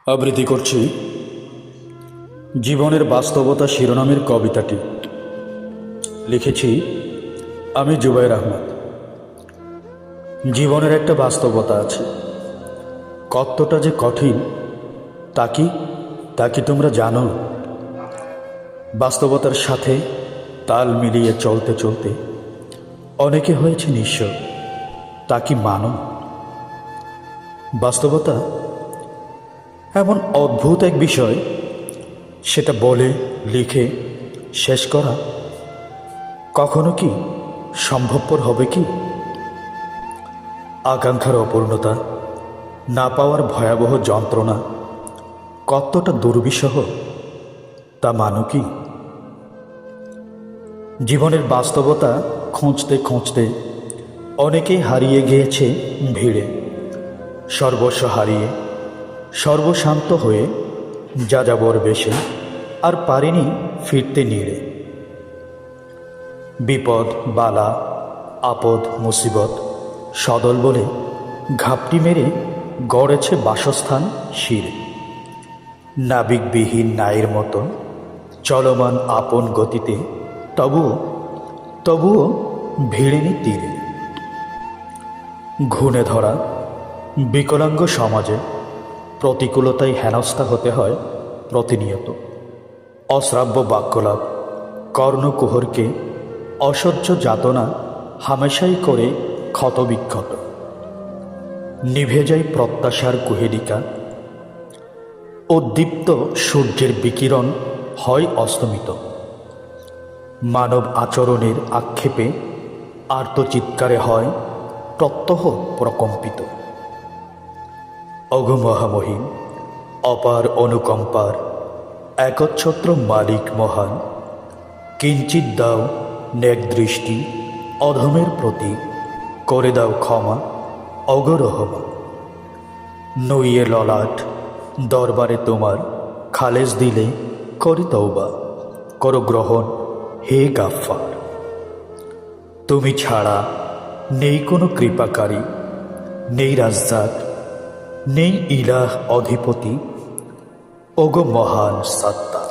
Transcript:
আবৃত্তি করছি জীবনের বাস্তবতা শিরোনামের কবিতাটি। লিখেছি আমি জুবাইর আহমদ। জীবনের একটা বাস্তবতা আছে, কতটা যে কঠিন তা কি তোমরা জানো? বাস্তবতার সাথে তাল মিলিয়ে চলতে চলতে অনেকে হয়েছে নিঃস্ব, তা কি মানো? বাস্তবতা এমন অদ্ভুত এক বিষয়, সেটা বলে লিখে শেষ করা কখনো কি সম্ভবপর হবে কি? আকাঙ্ক্ষার অপূর্ণতা, না পাওয়ার ভয়াবহ যন্ত্রণা কতটা দুর্বিষহ, তা মানো কি? জীবনের বাস্তবতা খুঁজতে খুঁজতে অনেকেই হারিয়ে গিয়েছে ভিড়ে, সর্বস্ব হারিয়ে সর্বশান্ত হয়ে যাযাবর বেশে আর পারেনি ফিরতে নিড়ে। বিপদ বালা আপদ মুসিবত সদল বলে ঘাপটি মেরে গড়েছে বাসস্থান শিরে। নাবিকবিহীন নায়ের মতো চলমান আপন গতিতে তবুও ভিড়েনি তীরে। ঘুণে ধরা বিকলাঙ্গ সমাজে প্রতিকূলতায় হেনস্থা হতে হয় প্রতিনিয়ত। অশ্রাব্য বাক্যলাপ কর্ণকুহরকে অসহ্য যাতনা হামেশাই করে ক্ষতবিক্ষত। নিভে যায় প্রত্যাশার কুহেলিকা, উদ্দীপ্ত সূর্যের বিকিরণ হয় অস্তমিত। মানব আচরণের আক্ষেপে আর্তচিৎকারে হয় প্রত্যহ প্রকম্পিত। অঘমহামহিম অপার অনুকম্পার একচ্ছত্র মালিক মহান, কিঞ্চিৎ দাও নেক দৃষ্টি অধমের প্রতি, করে দাও ক্ষমা অগরহমা। নইয়ে ললাট দরবারে তোমার, খালেজ দিলে করি তওবা, করো গ্রহণ হে গাফফার। তুমি ছাড়া নেই কোনো কৃপাকারী, নেই রাজ্জাক, নেই ইলাহ অধিপতি, ওগো মহান সত্তা।